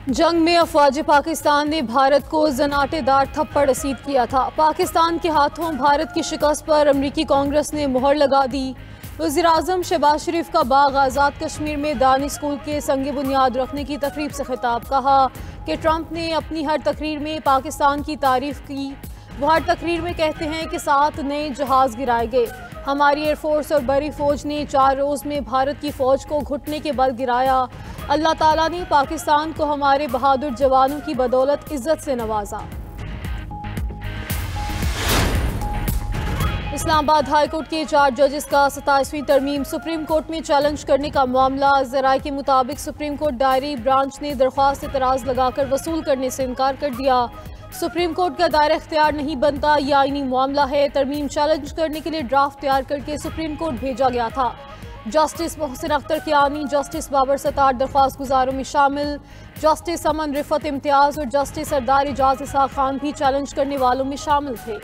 जंग में अफवाज पाकिस्तान ने भारत को जनाटेदार थप्पड़ रसीद किया था। पाकिस्तान के हाथों भारत की शिकस्त पर अमरीकी कांग्रेस ने मुहर लगा दी। वज़ीर-ए-आज़म शहबाज शरीफ का बाग आज़ाद कश्मीर में दानी स्कूल के संग बुनियाद रखने की तकरीब से खिताब। कहा कि ट्रंप ने अपनी हर तकरीर में पाकिस्तान की तारीफ की। वो हर तकरीर में कहते हैं कि 7 नए जहाज़ गिराए गए। हमारी एयरफोर्स और बड़ी फ़ौज ने 4 रोज़ में भारत की फ़ौज को घुटने के बल गिराया। अल्लाह ताला ने पाकिस्तान को हमारे बहादुर जवानों की बदौलत इज्जत से नवाजा। इस्लामाबाद हाई कोर्ट के 4 जजेस का 27वीं तरमीम सुप्रीम कोर्ट में चैलेंज करने का मामला। ज़राए के मुताबिक सुप्रीम कोर्ट डायरी ब्रांच ने दरख्वास्त एतराज़ लगाकर वसूल करने से इनकार कर दिया। सुप्रीम कोर्ट का दायरा इख्तियार नहीं बनता, यह आईनी मामला है। तरमीम चैलेंज करने के लिए ड्राफ्ट तैयार करके सुप्रीम कोर्ट भेजा गया था। जस्टिस मोहसिन अख्तर कियानी, जस्टिस बाबर सत्तार दरख्वास्त गुजारों में शामिल। जस्टिस अमन रिफत इम्तियाज़ और जस्टिस सरदार एजाज इसाक खान भी चैलेंज करने वालों में शामिल थे।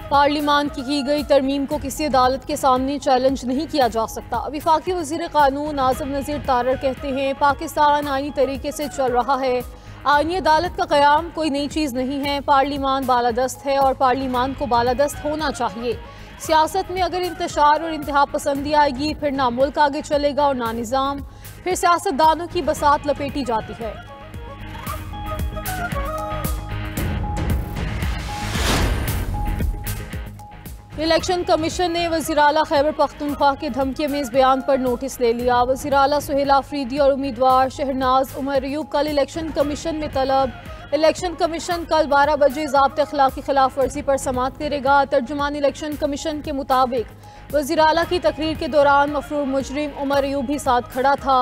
पार्लिमान की गई तरमीम को किसी अदालत के सामने चैलेंज नहीं किया जा सकता। वफाकी वज़ीर कानून आज़म नज़ीर तारर कहते हैं पाकिस्तान आईनी तरीके से चल रहा है। आईनी अदालत का क़याम कोई नई चीज़ नहीं है। पार्लिमान बालादस्त है और पार्लिमान को बालादस्त होना चाहिए। सियासत में अगर इंतशार और इंतहा पसंदी आएगी फिर ना मुल्क आगे चलेगा और ना निज़ाम। फिर सियासतदानों की बसात लपेटी जाती है। इलेक्शन कमीशन ने वज़ीर आला खैबर पख्तूनख्वा के धमकी में इस बयान पर नोटिस ले लिया। वज़ीर आला सुहेल आफरीदी और उम्मीदवार शहनाज उमर अयूब कल इलेक्शन कमीशन में तलब। इलेक्शन कमीशन कल 12 बजे ज़ाब्ते अखलाक़ी खिलाफ वर्जी पर समाअत करेगा। तर्जुमान इलेक्शन कमीशन के मुताबिक वज़ीर आला की तकरीर के दौरान मफरूर मुजरिम उमर अयूब भी साथ खड़ा था।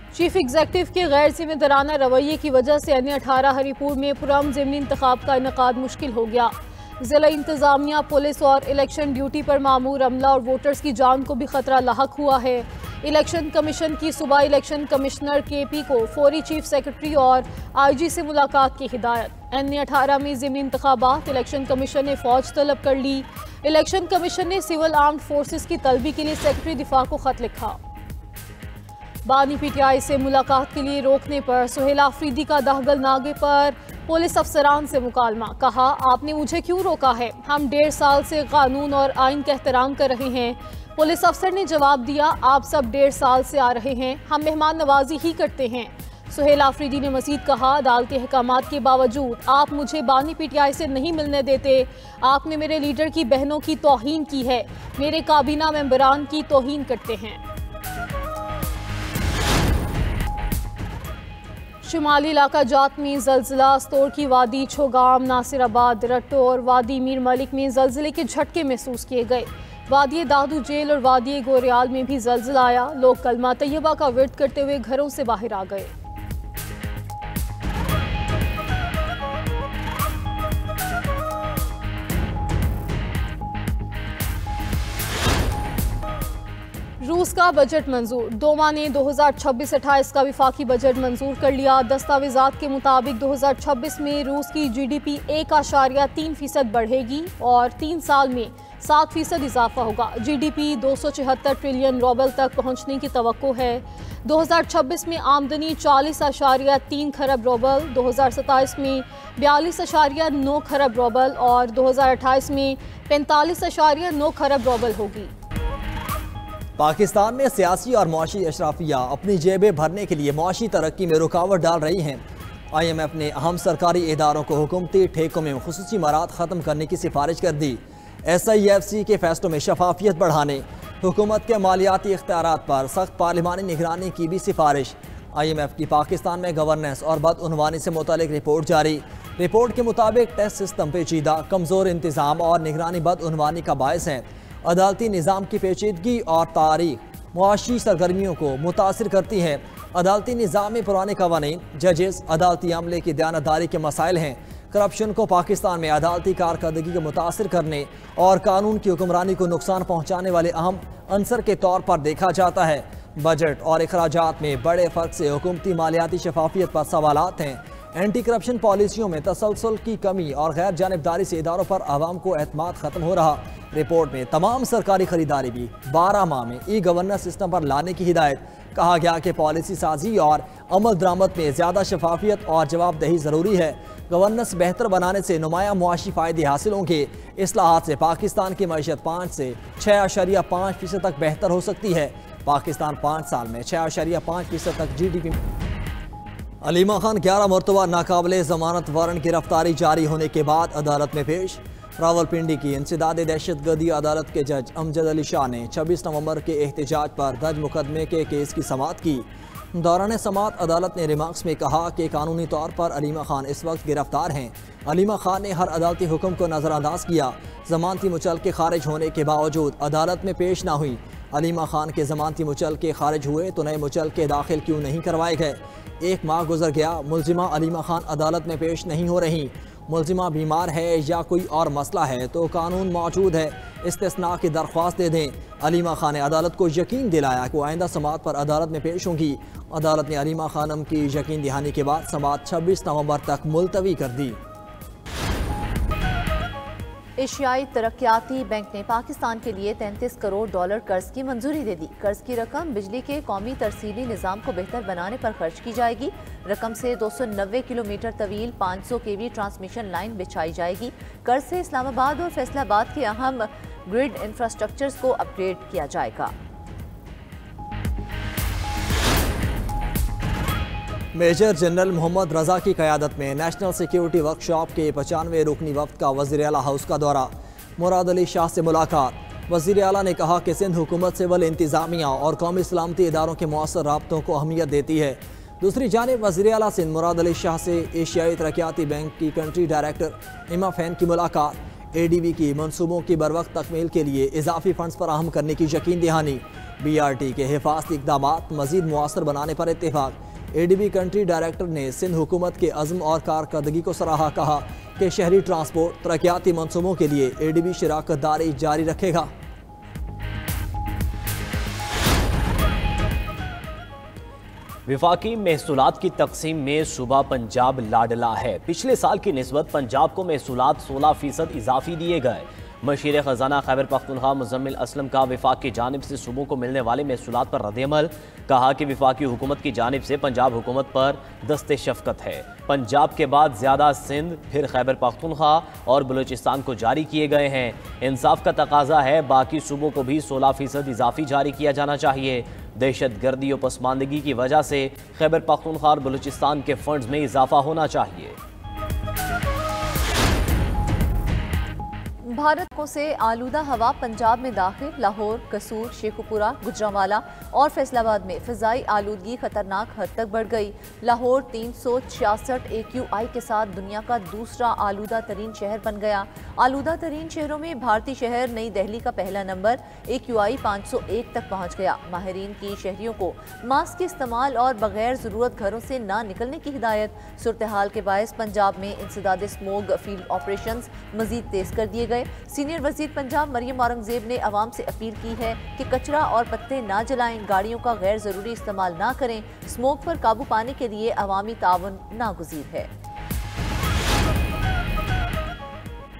चीफ एग्जीक्यूटिव के गैर जिम्मेदाराना रवैये की वजह से NA-18 हरीपुर में पुरअमन ज़मीनी इंतखाब का इनेकाद मुश्किल हो गया। ज़िला इंतज़ामिया, पुलिस और इलेक्शन ड्यूटी पर मामूर अमला और वोटर्स की जान को भी खतरा लाहक हुआ है। इलेक्शन कमीशन की सुबह इलेक्शन कमिश्नर KP को फौरी चीफ सेक्रेटरी और IG से मुलाकात की हिदायत। NA-18 में ज़मीनी इंतखाबात, इलेक्शन कमीशन ने फ़ौज तलब कर ली। इलेक्शन कमीशन ने सिविल आर्म्ड फोर्सेस की तलबी के लिए सेक्रेटरी दिफा को खत लिखा। बानी PTI से मुलाकात के लिए रोकने पर सुहेल आफरीदी का दहगल नागे पर पुलिस अफसरान से मुकालमा। कहा आपने मुझे क्यों रोका है? हम 1.5 साल से कानून और आइन का एहतराम कर रहे हैं। पुलिस अफसर ने जवाब दिया आप सब 1.5 साल से आ रहे हैं, हम मेहमान नवाजी ही करते हैं। सुहेल आफरीदी ने मजीद कहा अदालती अहकामात के बावजूद आप मुझे बानी PTI से नहीं मिलने देते। आपने मेरे लीडर की बहनों की तौहीन की है, मेरे काबीना मेंबरान की तौहीन करते हैं। शुमाली इलाका जात में जल्जिला, स्तोर की वादी, छोगाम, नासिराबाद, रट्टो और वादी मीर मलिक में जल्जिले के झटके महसूस किए गए। वादी दादू जेल और वादी गोरियाल में भी जल्जिला आया। लोग कलमा तैयबा का विर्द करते हुए घरों से बाहर आ गए। रूस का बजट मंजूर। डोमा ने 2026-28 का विफाकी बजट मंजूर कर लिया। दस्तावेजात के मुताबिक 2026 में रूस की GDP 1.3% बढ़ेगी और 3 साल में 7% इजाफा होगा। GDP 276 ट्रिलियन रूबल तक पहुंचने की तवक्को है। 2026 में आमदनी 40.3 खरब रूबल, 2027 में 42.9 खरब रूबल और 2028 में 45.9 खरब रूबल होगी। पाकिस्तान में सियासी और मुआशी अशराफिया अपनी जेबें भरने के लिए मुआशी तरक्की में रुकावट डाल रही हैं। IMF ने अहम सरकारी इदारों को हुकूमती ठेकों में खुसूसी मराहत ख़त्म करने की सिफारिश कर दी। SIFC के फैसलों में शफाफियत बढ़ाने, हुकूमत के मालियाती इख्तियारात पर सख्त पार्लिमानी निगरानी की भी सिफारिश। IMF की पाकिस्तान में गवर्नेंस और बदउनवानी से मुतालिक रिपोर्ट जारी। रिपोर्ट के मुताबिक टेस्ट सिस्टम पेचीदा, कमज़ोर इंतज़ाम और निगरानी बदउनवानी का बायस है। अदालती निज़ाम की पेचीदगी और तारीख मुआशी सरगर्मियों को मुतासिर करती है। अदालती निज़ाम में पुराने कवानीन, जजेस, अदालती अमले की दयानतदारी के मसाइल हैं। करप्शन को पाकिस्तान में अदालती कारकर्दगी को मुतासिर करने और कानून की हुक्मरानी को नुकसान पहुँचाने वाले अहम अंसर के तौर पर देखा जाता है। बजट और अखराजात में बड़े फ़र्क से हुकूमती मालियाती शफाफियत पर सवालात हैं। एंटी करप्शन पॉलिसियों में तसलसल की कमी और गैर जानिबदारी से इदारों पर आवाम को एतमाद खत्म हो रहा। रिपोर्ट में तमाम सरकारी खरीदारी भी 12 माह में ई गवर्नेंस सिस्टम पर लाने की हिदायत। कहा गया कि पॉलिसी साजी और अमल दरामद में ज़्यादा शफाफियत और जवाबदेही ज़रूरी है। गवर्नेंस बेहतर बनाने से नुमाया मुआशी फ़ायदे हासिल होंगे। इस्लाहात से पाकिस्तान की मईशत 5 से 6.5% तक बेहतर हो सकती है। पाकिस्तान 5 साल में 6.5% तक GDP। अलीमा खान 11 मरतबा नाकाबिले ज़मानत वारंट गिरफ्तारी जारी होने के बाद अदालत में पेश। रावलपिंडी की इंसदाद दहशतगर्दी अदालत के जज अमजद अली शाह ने 26 नवंबर के एहतजाज पर दर्ज मुकदमे के केस की समाअत की। दौरान समाअत अदालत ने रिमार्क्स में कहा कि कानूनी तौर पर अलीमा खान इस वक्त गिरफ्तार हैं। अलीमा खान ने हर अदालती हुक्म को नज़रअंदाज किया। जमानती मुचलके खारिज होने के बावजूद अदालत में पेश ना हुई। अलीमा खान के जमानती मुचलके खारिज हुए तो नए मुचलके दाखिल क्यों नहीं करवाए गए। 1 माह गुजर गया, मुलजिमा अलीमा खान अदालत में पेश नहीं हो रही। मुलजिमा बीमार है या कोई और मसला है तो कानून मौजूद है, इस्तिस्ना की दरख्वास्त दे दें। अलीमा खान ने अदालत को यकीन दिलाया कि आइंदा समाअत पर अदालत में पेश होंगी। अदालत ने अलीमा खानम की यकीन दहानी के बाद समाअत 26 नवंबर तक मुलतवी कर दी। एशियाई तरक्याती बैंक ने पाकिस्तान के लिए $33 करोड़ कर्ज की मंजूरी दे दी। कर्ज की रकम बिजली के कौमी तरसीली निज़ाम को बेहतर बनाने पर खर्च की जाएगी। रकम से 290 किलोमीटर तवील 500 kV ट्रांसमिशन लाइन बिछाई जाएगी। कर्ज से इस्लामाबाद और फैसलाबाद के अहम ग्रिड इंफ्रास्ट्रक्चर्स को अपग्रेड किया जाएगा। मेजर जनरल मोहम्मद रजा की क़यादत में नेशनल सिक्योरिटी वर्कशॉप के 95वें रुकनी वफ्द का वज़ीर आला हाउस का दौरा। मुराद अली शाह से मुलाकात। वज़ीर आला ने कहा कि सिंध हुकूमत सिविल इंतज़ामिया और कौमी सलामती इदारों के मौसर राब्तों को अहमियत देती है। दूसरी जानिब वज़ीर आला सिंध मुराद अली शाह से एशियाई तरक्याती बैंक की कंट्री डायरेक्टर इमा फैन की मुलाकात। ADB की मनसूबों की बरवक्त तकमील के लिए इजाफी फंड्स फराहम करने की यकीन दहानी। BRT के हिफाजती इक़दामात मज़ीद मुअस्सर बनाने पर इत्तेफाक। ADB कंट्री डायरेक्टर ने सिंध हुकूमत के अज़्म और कारकर्दगी को सराहा। कहा कि शहरी ट्रांसपोर्ट तरक्याती मनसूबों के लिए ADB शराकत दारी जारी रखेगा। विफाकी महसूलात की तकसीम में सूबा पंजाब लाडला है। पिछले साल की निस्बत पंजाब को महसूलात 16% इजाफी दिए गए। मशीर ख़जाना खैबर पख्तूनख्वा मुज़म्मिल असलम का विफाक की जानिब से सूबों को मिलने वाले महसूलात पर रद्द-ए-अमल। कहा कि विफाकी हुकूमत की जानिब से पंजाब हुकूमत पर दस्ते शफ़क़त है। पंजाब के बाद ज़्यादा सिंध, फिर खैबर पख्तूनख्वा और बलूचिस्तान को जारी किए गए हैं। इंसाफ का तकाजा है, बाकी सूबों को भी 16% इजाफी जारी किया जाना चाहिए। दहशत गर्दी और पसमानदगी की वजह से खैबर पख्तूनख्वा और बलूचिस्तान के फंड्स में इजाफा होना चाहिए। भारत से आलूदा हवा पंजाब में दाखिल। लाहौर, कसूर, शेखुपुरा, गुजरांवाला और फैसलाबाद में फ़िज़ाई आलूदगी खतरनाक हद तक बढ़ गई। लाहौर 366 AQI के साथ दुनिया का दूसरा आलूदा तरीन शहर बन गया। आलूदा तरीन शहरों में भारतीय शहर नई दिल्ली का पहला नंबर AQI 501 तक पहुँच गया। माहिरीन की शहरियों को मास्क के इस्तेमाल और बगैर ज़रूरत घरों से ना निकलने की हिदायत। सूरत हाल के बायस पंजाब में इंसदाद स्मोग फील्ड ऑपरेशंस मजीद तेज कर दिए गए। सीनियर वजीर पंजाब मरियम औरंगजेब ने अवाम से अपील की है कि कचरा और पत्ते ना जलाएं, गाड़ियों का गैर जरूरी इस्तेमाल ना करें। स्मोक पर काबू पाने के लिए अवामी ताउन नागुज़ीर है।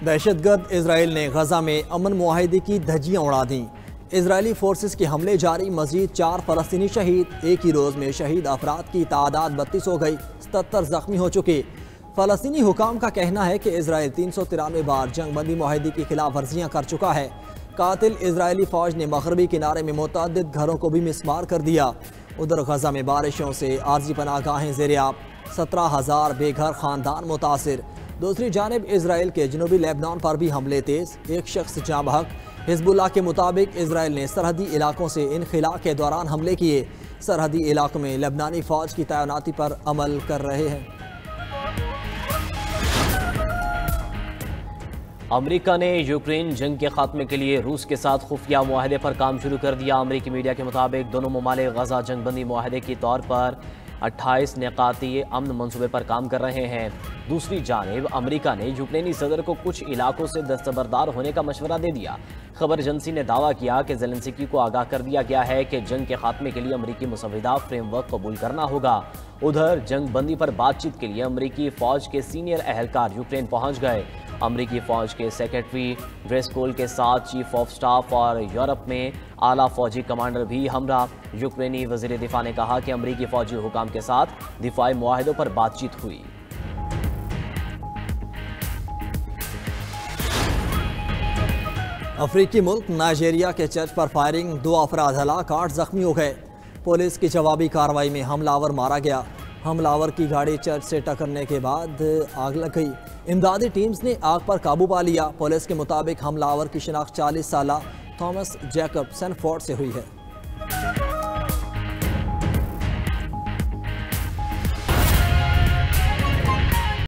दहशतगर्द इजराइल ने गजा में अमन मुआहिदे की धज्जियां उड़ा दी। इजरायली फोर्सेस के हमले जारी, मजीद 4 फ़लस्तीनी शहीद। एक ही रोज़ में शहीद अफराद की तादाद 32 हो गई, 77 जख्मी हो चुके। फ़लस्तीनी हुकाम का कहना है कि इजराइल 393 बार जंगबंदी मुआहिदे की खिलाफ वर्जियाँ कर चुका है। कातिल इजरायली फ़ौज ने मगरबी किनारे में मुतअद्दिद घरों को भी मिसमार कर दिया। उधर गजा में बारिशों से आर्जी पनाहगाहें ज़ेर-ए-आब, 17,000 बेघर ख़ानदान मुतासिर। दूसरी जानिब इजराइल के जनूबी लेबनान पर भी हमले तेज़, एक शख्स जाँ बहक। हिजबुल्लाह के मुताबिक इजराइल ने सरहदी इलाकों से इनखिला के दौरान हमले किए। सरहदी इलाकों में लेबनानी फ़ौज की तैनाती पर अमल कर रहे हैं। अमेरिका ने यूक्रेन जंग के खात्मे के लिए रूस के साथ खुफिया मुआहदे पर काम शुरू कर दिया। अमेरिकी मीडिया के मुताबिक दोनों ममालिक गजा जंगबंदी मुआहदे के तौर पर 28 निकाती अमन मंसूबे पर काम कर रहे हैं। दूसरी जानिब अमेरिका ने यूक्रेनी सदर को कुछ इलाकों से दस्तबरदार होने का मशवरा दे दिया। खबर एजेंसी ने दावा किया कि ज़ेलेंस्की को आगाह कर दिया गया है कि जंग के खात्मे के लिए अमरीकी मुसविदा फ्रेमवर्क कबूल करना होगा। उधर जंग बंदी पर बातचीत के लिए अमरीकी फौज के सीनियर अहलकार यूक्रेन पहुंच गए। अमरीकी फौज के सेक्रेटरी ड्रेस्कोल के साथ चीफ ऑफ स्टाफ और यूरोप में आला फौजी कमांडर भी हमरा। यूक्रेनी वजीर दिफा ने कहा कि अमरीकी फौजी हुकाम के साथ दिफाई मुआहदों पर बातचीत हुई। अफ्रीकी मुल्क नाइजीरिया के चर्च पर फायरिंग, 2 अफराद हलाक, 8 जख्मी हो गए। पुलिस की जवाबी कार्रवाई में हमलावर मारा गया। हमलावर की गाड़ी चर्च से टकरने के बाद आग लग गई। इमदादी टीम्स ने आग पर काबू पा लिया। पुलिस के मुताबिक हमलावर की शिनाख्त 40 साला थॉमस जैकब सैनफोर्ड से हुई है।